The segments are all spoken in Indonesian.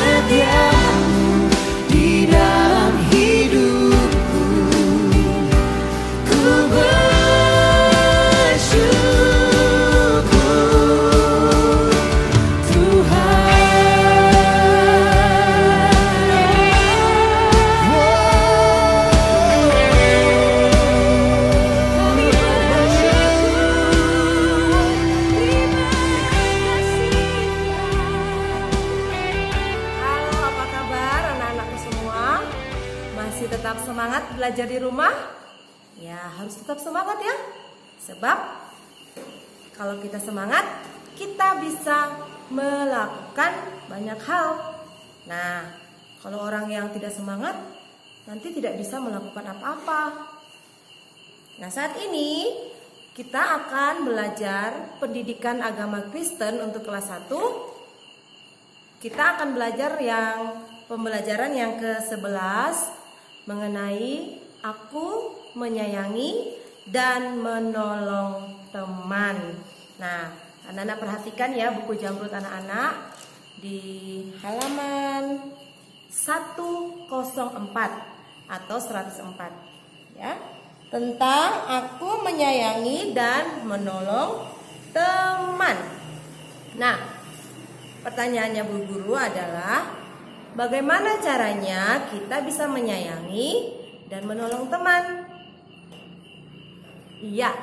setiamu di dalam hidupku. Ku bersyukur tetap semangat belajar di rumah? Ya, harus tetap semangat ya. Sebab kalau kita semangat, kita bisa melakukan banyak hal. Nah, kalau orang yang tidak semangat, nanti tidak bisa melakukan apa-apa. Nah, saat ini kita akan belajar pendidikan agama Kristen untuk kelas 1. Kita akan belajar pembelajaran yang ke-11 mengenai aku menyayangi dan menolong teman. Nah, anak-anak perhatikan ya buku Jamrut anak-anak di halaman 104 atau 104 ya. Tentang aku menyayangi dan menolong teman. Nah, pertanyaannya Bu Guru adalah bagaimana caranya kita bisa menyayangi dan menolong teman? Iya,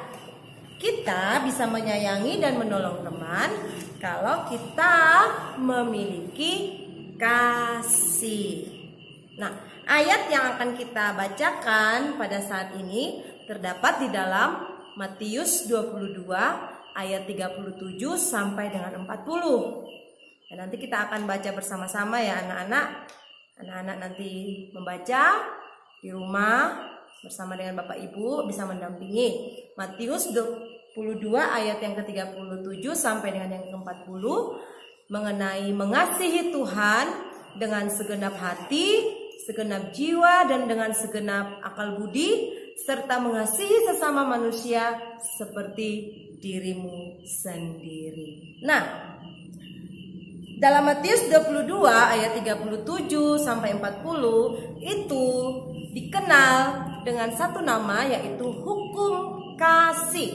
kita bisa menyayangi dan menolong teman kalau kita memiliki kasih. Nah, ayat yang akan kita bacakan pada saat ini terdapat di dalam Matius 22 ayat 37 sampai dengan 40. Dan nanti kita akan baca bersama-sama ya anak-anak. Anak-anak nanti membaca di rumah bersama dengan Bapak Ibu bisa mendampingi. Matius 22 ayat yang ke-37 sampai dengan yang ke-40 mengenai mengasihi Tuhan dengan segenap hati, segenap jiwa dan dengan segenap akal budi, serta mengasihi sesama manusia seperti dirimu sendiri. Nah, dalam Matius 22 ayat 37 sampai 40 itu dikenal dengan satu nama yaitu hukum kasih.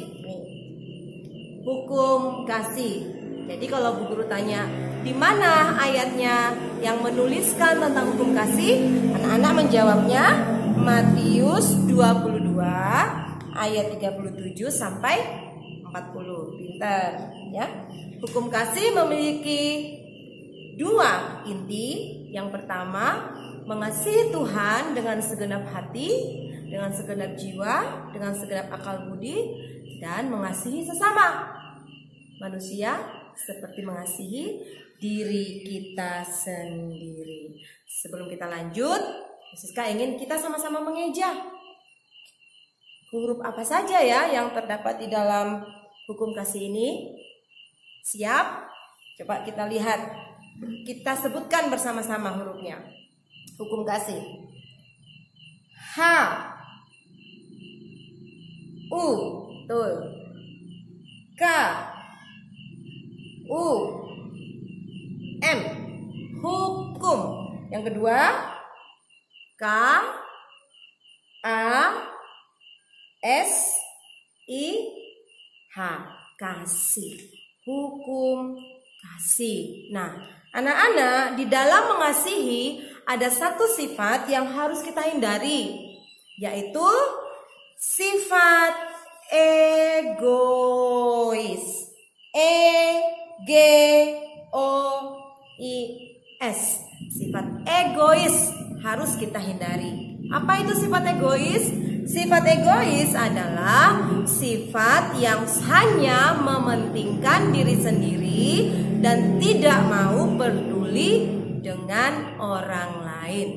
Hukum kasih. Jadi kalau Bu Guru tanya di mana ayatnya yang menuliskan tentang hukum kasih, anak-anak menjawabnya Matius 22 ayat 37 sampai 40. Pintar ya. Hukum kasih memiliki dua inti. Yang pertama, mengasihi Tuhan dengan segenap hati, dengan segenap jiwa, dengan segenap akal budi, dan mengasihi sesama manusia seperti mengasihi diri kita sendiri. Sebelum kita lanjut, Siska ingin kita sama-sama mengeja huruf apa saja ya yang terdapat di dalam hukum kasih ini. Siap? Coba kita lihat. Kita sebutkan bersama-sama hurufnya. Hukum kasih. H, U, betul. K, U, M, hukum. Yang kedua, K, A, S, I, H, kasih. Hukum kasih. Nah, anak-anak, di dalam mengasihi ada satu sifat yang harus kita hindari, yaitu sifat egois. E-G-O-I-S. Sifat egois harus kita hindari. Apa itu sifat egois? Sifat egois adalah sifat yang hanya mementingkan diri sendiri dan tidak mau peduli dengan orang lain.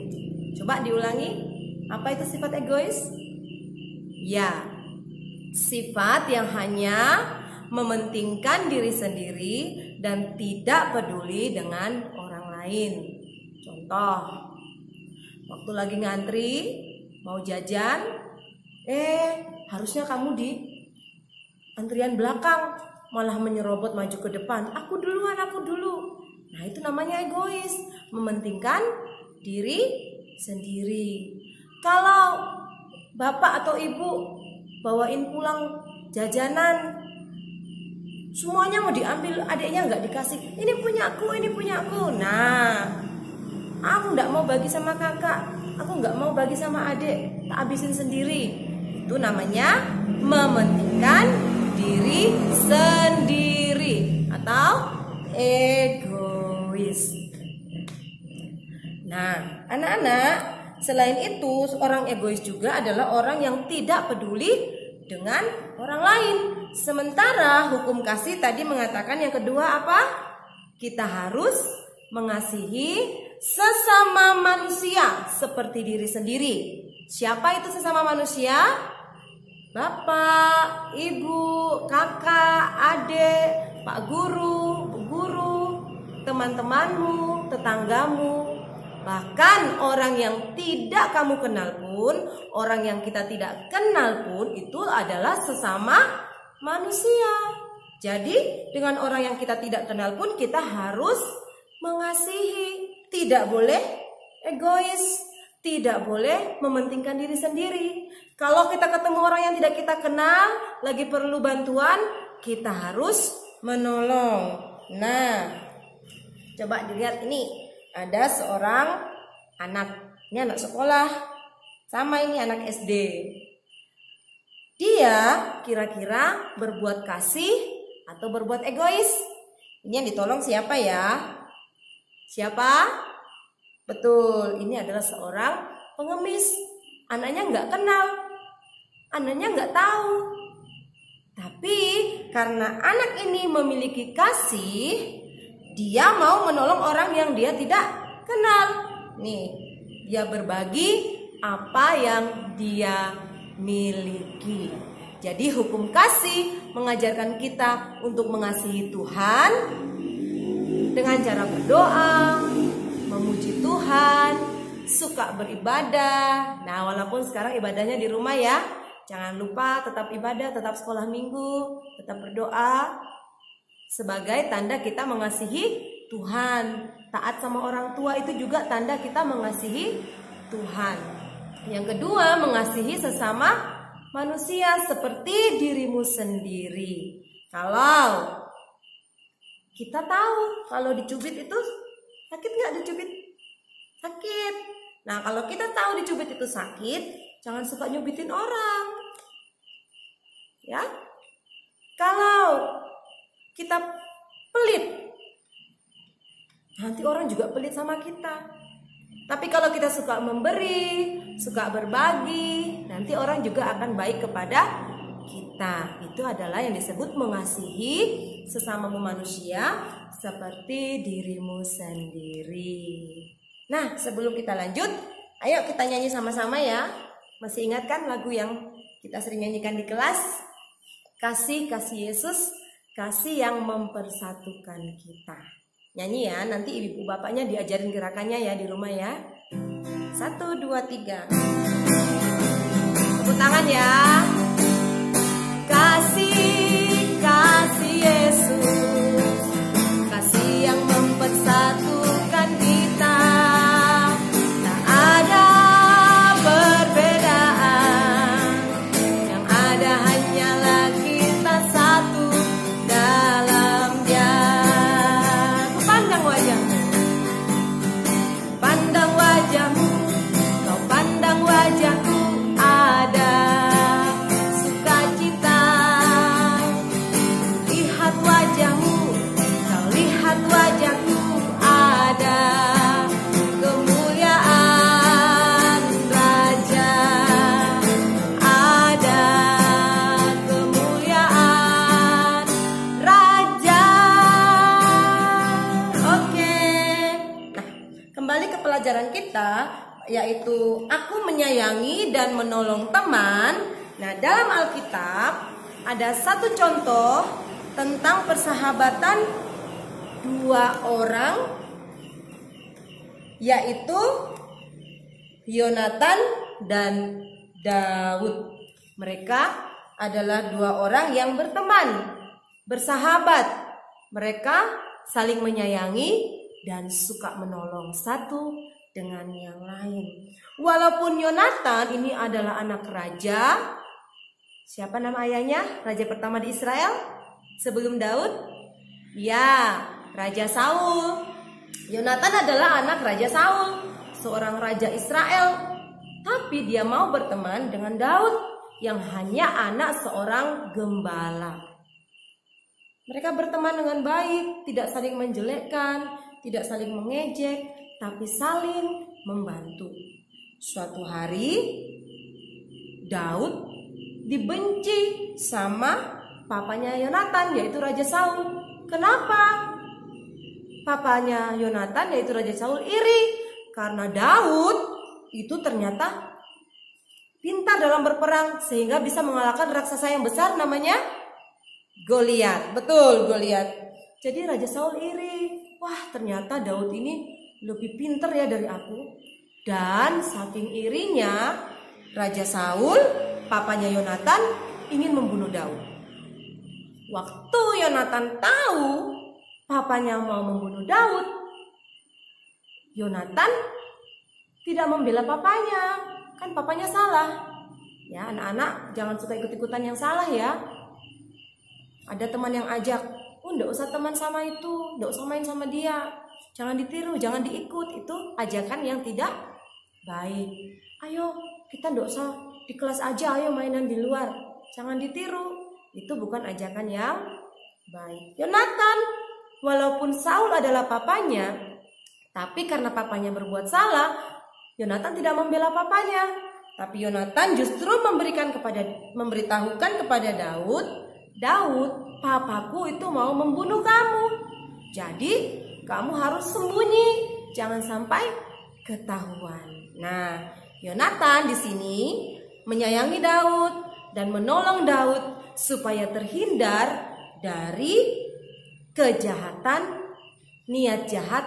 Coba diulangi. Apa itu sifat egois? Ya, sifat yang hanya mementingkan diri sendiri dan tidak peduli dengan orang lain. Contoh, waktu lagi ngantri mau jajan, harusnya kamu di antrian belakang, malah menyerobot maju ke depan. Aku duluan, aku dulu. Nah, itu namanya egois. mementingkan diri sendiri. Kalau bapak atau ibu bawain pulang jajanan, semuanya mau diambil, adiknya nggak dikasih. Ini punya aku, ini punya aku. Nah, aku nggak mau bagi sama kakak, aku nggak mau bagi sama adik, tak habisin sendiri. Itu namanya mementingkan diri sendiri atau egois. Nah, anak-anak, selain itu, orang egois juga adalah orang yang tidak peduli dengan orang lain. Sementara hukum kasih tadi mengatakan yang kedua apa? Kita harus mengasihi sesama manusia seperti diri sendiri. Siapa itu sesama manusia? Bapak, ibu, kakak, adik, pak guru, bu guru, teman-temanmu, tetanggamu. Bahkan orang yang tidak kamu kenal pun, orang yang kita tidak kenal pun itu adalah sesama manusia. Jadi dengan orang yang kita tidak kenal pun kita harus mengasihi. Tidak boleh egois, tidak boleh mementingkan diri sendiri. Kalau kita ketemu orang yang tidak kita kenal, lagi perlu bantuan, kita harus menolong. Nah, coba dilihat ini. Ada seorang anak, ini anak sekolah, sama ini anak SD. Dia kira-kira berbuat kasih atau berbuat egois? Ini yang ditolong siapa ya? Siapa? Betul, ini adalah seorang pengemis. Anaknya nggak kenal, anaknya nggak tahu. Tapi karena anak ini memiliki kasih, dia mau menolong orang yang dia tidak kenal. Nih, dia berbagi apa yang dia miliki. Jadi hukum kasih mengajarkan kita untuk mengasihi Tuhan dengan cara berdoa, memuji Tuhan, suka beribadah. Nah, walaupun sekarang ibadahnya di rumah ya, jangan lupa tetap ibadah, tetap sekolah minggu, tetap berdoa. Sebagai tanda kita mengasihi Tuhan. Taat sama orang tua itu juga tanda kita mengasihi Tuhan. Yang kedua, mengasihi sesama manusia seperti dirimu sendiri. Kalau kita tahu kalau dicubit itu sakit nggak dicubit? Sakit. Nah, kalau kita tahu dicubit itu sakit, jangan suka nyubitin orang. Ya. Kalau kita pelit, nanti orang juga pelit sama kita. Tapi kalau kita suka memberi, suka berbagi, nanti orang juga akan baik kepada kita. Itu adalah yang disebut mengasihi sesamamu manusia seperti dirimu sendiri. Nah, sebelum kita lanjut, ayo kita nyanyi sama-sama ya. Masih ingat kan lagu yang kita sering nyanyikan di kelas? Kasih Yesus, kasih yang mempersatukan kita. Nyanyi ya, nanti ibu bapaknya diajarin gerakannya ya di rumah ya. 1, 2, 3. Tepuk tangan ya. Kasih Yesus, kasih yang mempersatukan kita. Tak ada perbedaan, yang ada hanyalah kita satu dalam Dia. Pandang wajahmu, pandang wajahmu, kau pandang wajahku, ada sukacita. Lihat wajahmu, kau lihat wajahku, ada kemuliaan Raja, ada kemuliaan Raja. Oke. Nah, kembali ke pelajaran kita, yaitu aku menyayangi dan menolong teman. Nah, dalam Alkitab ada satu contoh tentang persahabatan dua orang, yaitu Yonatan dan Daud. Mereka adalah dua orang yang berteman, bersahabat. Mereka saling menyayangi dan suka menolong satu dengan yang lain. Walaupun Yonatan ini adalah anak raja, siapa nama ayahnya? Raja pertama di Israel sebelum Daud? Ya, Raja Saul. Yonatan adalah anak Raja Saul, seorang raja Israel. Tapi dia mau berteman dengan Daud yang hanya anak seorang gembala. Mereka berteman dengan baik, tidak saling menjelekkan, tidak saling mengejek, tapi saling membantu. Suatu hari Daud dibenci sama papanya Yonatan, yaitu Raja Saul. Kenapa? Papanya Yonatan, yaitu Raja Saul, iri karena Daud itu ternyata pintar dalam berperang sehingga bisa mengalahkan raksasa yang besar namanya Goliat. Betul, Goliat. Jadi Raja Saul iri. Wah, ternyata Daud ini lebih pintar ya dari aku. Dan saking irinya Raja Saul, papanya Yonatan, ingin membunuh Daud. Waktu Yonatan tahu papanya mau membunuh Daud, Yonatan tidak membela papanya. Kan papanya salah. Ya, anak-anak jangan suka ikut-ikutan yang salah ya. Ada teman yang ajak, nggak usah teman sama itu, nggak usah main sama dia, jangan ditiru, jangan diikut, itu ajakan yang tidak baik. Ayo kita nggak usah di kelas aja, ayo mainan di luar, jangan ditiru, itu bukan ajakan yang baik. Yonatan, walaupun Saul adalah papanya, tapi karena papanya berbuat salah, Yonatan tidak membela papanya, tapi Yonatan justru memberitahukan kepada Daud, papaku itu mau membunuh kamu. Jadi kamu harus sembunyi, jangan sampai ketahuan. Nah, Yonatan di sini menyayangi Daud dan menolong Daud supaya terhindar dari kejahatan, niat jahat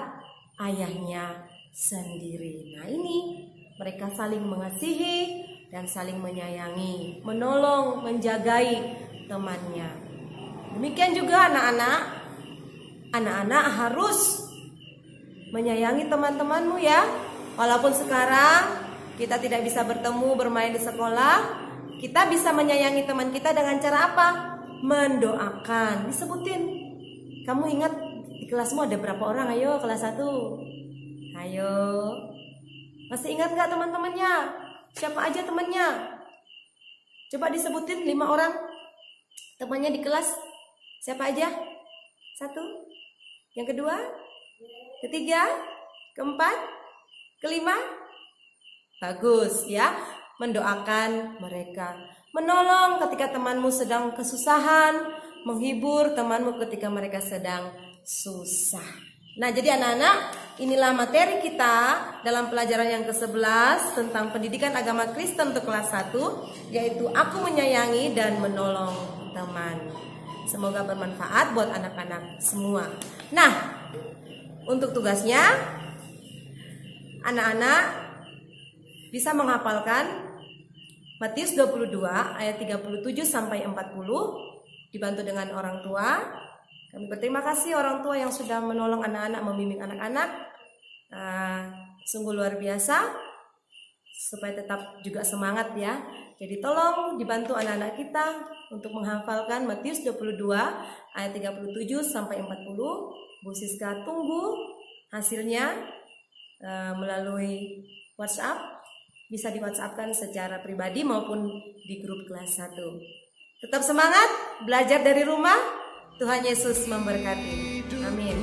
ayahnya sendiri. Nah, ini mereka saling mengasihi dan saling menyayangi, menolong, menjagai temannya. Demikian juga anak-anak harus menyayangi teman-temanmu ya. Walaupun sekarang kita tidak bisa bertemu bermain di sekolah, kita bisa menyayangi teman kita dengan cara apa? Mendoakan. Disebutin. Kamu ingat di kelasmu ada berapa orang? Ayo kelas 1. Ayo. Masih ingat gak teman-temannya? Siapa aja temannya? Coba disebutin 5 orang temannya di kelas. Siapa aja? 1. Yang kedua? Ketiga? Keempat? Kelima? Bagus ya. Mendoakan mereka. Menolong ketika temanmu sedang kesusahan. Menghibur temanmu ketika mereka sedang susah. Nah, jadi anak-anak, inilah materi kita dalam pelajaran yang ke-11 tentang pendidikan agama Kristen untuk kelas 1, yaitu aku menyayangi dan menolong teman. Semoga bermanfaat buat anak-anak semua. Nah, untuk tugasnya, anak-anak bisa menghafalkan Matius 22 ayat 37 sampai 40, dibantu dengan orang tua. Kami berterima kasih orang tua yang sudah menolong anak-anak, membimbing anak-anak. Sungguh luar biasa, supaya tetap juga semangat ya. Jadi tolong dibantu anak-anak kita untuk menghafalkan Matius 22 ayat 37 sampai 40. Bu Siska tunggu hasilnya melalui WhatsApp. Bisa di WhatsApp-kan secara pribadi maupun di grup kelas 1. Tetap semangat, belajar dari rumah. Tuhan Yesus memberkati. Amin.